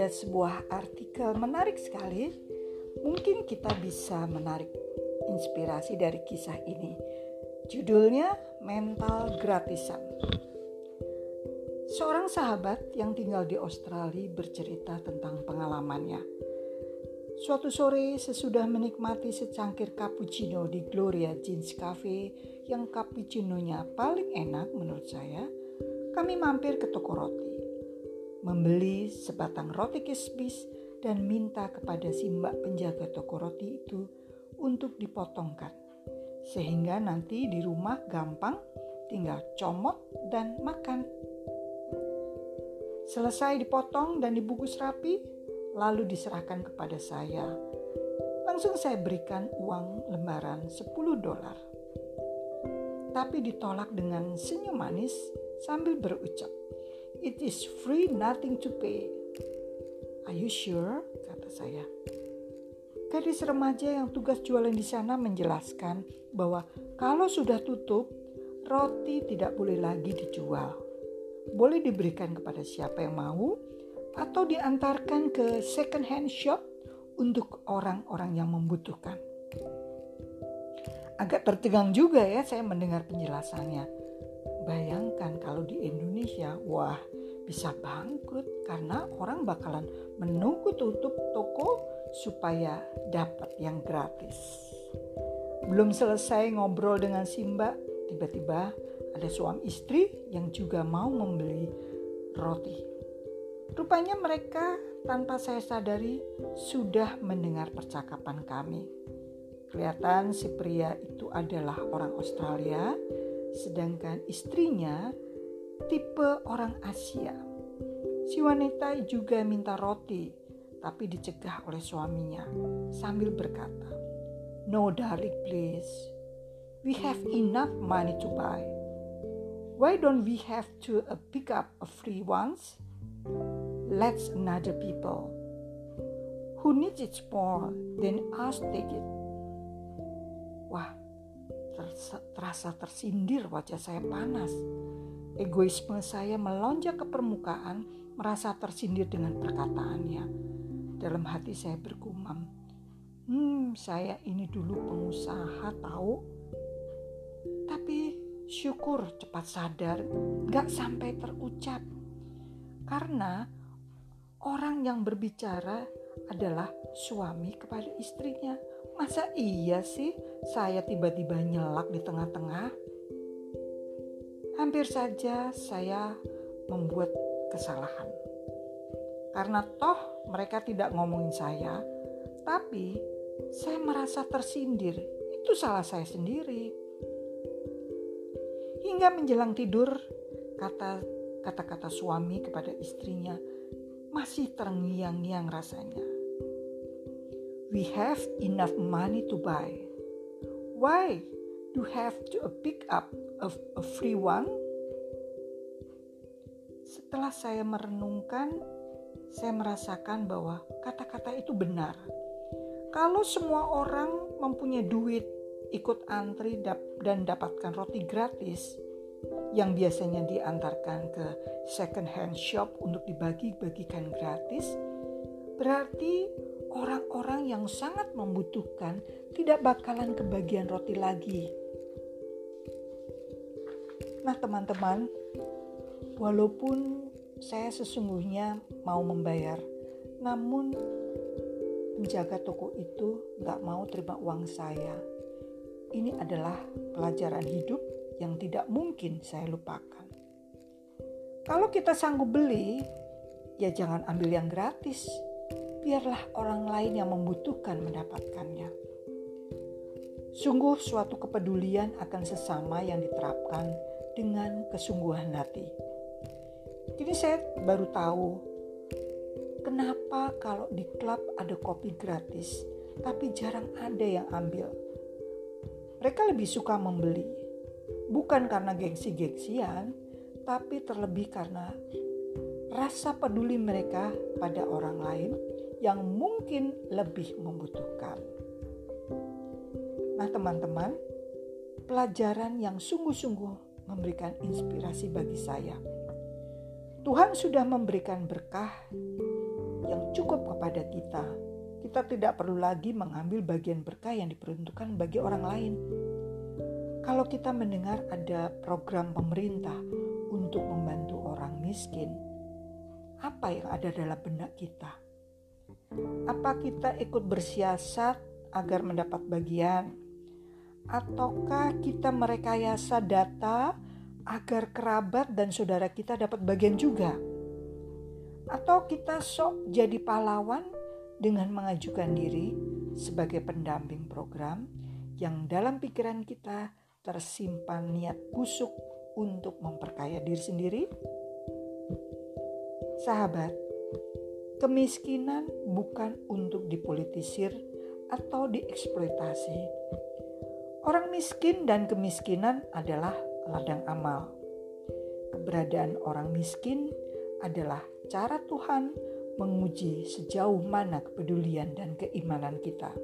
ada sebuah artikel menarik sekali. Mungkin kita bisa menarik inspirasi dari kisah ini. Judulnya Mental Gratisan. Seorang sahabat yang tinggal di Australia bercerita tentang pengalamannya. Suatu sore sesudah menikmati secangkir cappuccino di Gloria Jeans Cafe yang cappuccinonya paling enak menurut saya, kami mampir ke toko roti. Membeli sebatang roti kismis dan minta kepada si mbak penjaga toko roti itu untuk dipotongkan. Sehingga nanti di rumah gampang tinggal comot dan makan. Selesai dipotong dan dibungkus rapi, lalu diserahkan kepada saya. Langsung saya berikan uang lembaran $10. Tapi ditolak dengan senyum manis sambil berucap, "It is free, nothing to pay." "Are you sure?" kata saya. Gadis remaja yang tugas jualan di sana menjelaskan bahwa kalau sudah tutup, roti tidak boleh lagi dijual. Boleh diberikan kepada siapa yang mau atau diantarkan ke second hand shop untuk orang-orang yang membutuhkan. Agak tertegang juga ya saya mendengar penjelasannya. Bayangkan kalau di Indonesia, wah bisa bangkrut karena orang bakalan menunggu tutup toko supaya dapat yang gratis. Belum selesai ngobrol dengan si mbak, tiba-tiba ada suami istri yang juga mau membeli roti. Rupanya mereka tanpa saya sadari sudah mendengar percakapan kami. Kelihatan si pria itu adalah orang Australia, sedangkan istrinya tipe orang Asia. Si wanita juga minta roti, tapi dicegah oleh suaminya sambil berkata, "No darling, please. We have enough money to buy. Why don't we have to pick up a free ones? Let's another people who needs it more than us take it." Wah, terasa tersindir, wajah saya panas. Egoisme saya melonjak ke permukaan, merasa tersindir dengan perkataannya. Dalam hati saya bergumam, saya ini dulu pengusaha tahu. Tapi syukur cepat sadar, gak sampai terucap. Karena orang yang berbicara adalah suami kepada istrinya. Masa iya sih saya tiba-tiba nyelak di tengah-tengah? Hampir saja saya membuat kesalahan. Karena toh mereka tidak ngomongin saya, tapi saya merasa tersindir. Itu salah saya sendiri. Hingga menjelang tidur, kata-kata suami kepada istrinya masih terngiang-ngiang rasanya. "We have enough money to buy. Why do have to pick up a free one?" Setelah saya merenungkan, saya merasakan bahwa kata-kata itu benar. Kalau semua orang mempunyai duit, ikut antri dan dapatkan roti gratis yang biasanya diantarkan ke second hand shop untuk dibagi-bagikan gratis, berarti orang-orang yang sangat membutuhkan tidak bakalan kebagian roti lagi. Nah teman-teman, walaupun saya sesungguhnya mau membayar, namun penjaga toko itu gak mau terima uang saya. Ini adalah pelajaran hidup yang tidak mungkin saya lupakan. Kalau kita sanggup beli, ya jangan ambil yang gratis. Biarlah orang lain yang membutuhkan mendapatkannya. Sungguh suatu kepedulian akan sesama yang diterapkan dengan kesungguhan hati. Kini saya baru tahu kenapa kalau di klub ada kopi gratis, tapi jarang ada yang ambil. Mereka lebih suka membeli, bukan karena gengsi-gengsian, tapi terlebih karena rasa peduli mereka pada orang lain yang mungkin lebih membutuhkan. Nah teman-teman, pelajaran yang sungguh-sungguh memberikan inspirasi bagi saya. Tuhan sudah memberikan berkah yang cukup kepada kita. Kita tidak perlu lagi mengambil bagian berkah yang diperuntukkan bagi orang lain. Kalau kita mendengar ada program pemerintah untuk membantu orang miskin, apa yang ada dalam benak kita? Apa kita ikut bersiasat agar mendapat bagian? Ataukah kita merekayasa data agar kerabat dan saudara kita dapat bagian juga? Atau kita sok jadi pahlawan dengan mengajukan diri sebagai pendamping program yang dalam pikiran kita tersimpan niat busuk untuk memperkaya diri sendiri? Sahabat, kemiskinan bukan untuk dipolitisir atau dieksploitasi. Orang miskin dan kemiskinan adalah ladang amal. Keberadaan orang miskin adalah cara Tuhan menguji sejauh mana kepedulian dan keimanan kita.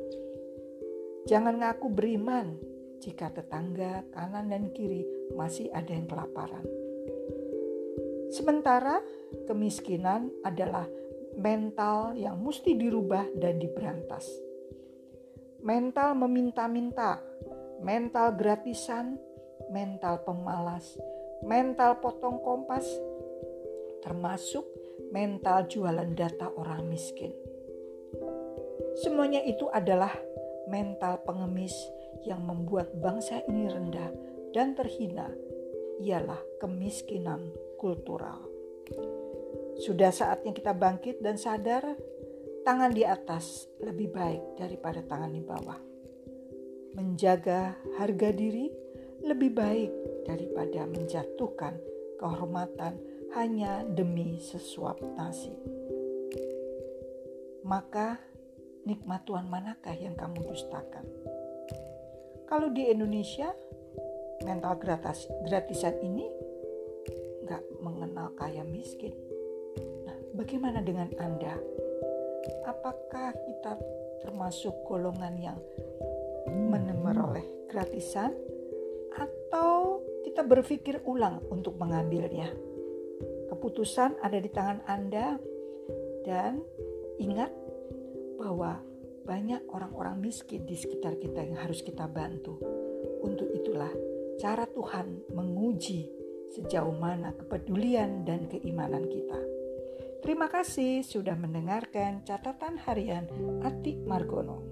Jangan ngaku beriman jika tetangga kanan dan kiri masih ada yang kelaparan. Sementara kemiskinan adalah mental yang mesti dirubah dan diberantas. Mental meminta-minta, mental gratisan, mental pemalas, mental potong kompas, termasuk mental jualan data orang miskin. Semuanya itu adalah mental pengemis yang membuat bangsa ini rendah dan terhina, ialah kemiskinan kultural. Sudah saatnya kita bangkit dan sadar tangan di atas lebih baik daripada tangan di bawah. Menjaga harga diri lebih baik daripada menjatuhkan kehormatan hanya demi sesuap nasi. Maka nikmat Tuhan manakah yang kamu dustakan? Kalau di Indonesia, mental gratisan ini gak mengenal kaya miskin. Nah, bagaimana dengan Anda? Apakah kita termasuk golongan yang memperoleh gratisan, atau kita berpikir ulang untuk mengambilnya? Keputusan ada di tangan Anda, dan ingat bahwa banyak orang-orang miskin di sekitar kita yang harus kita bantu. Untuk itulah cara Tuhan menguji sejauh mana kepedulian dan keimanan kita. Terima kasih sudah mendengarkan catatan harian Ati Margono.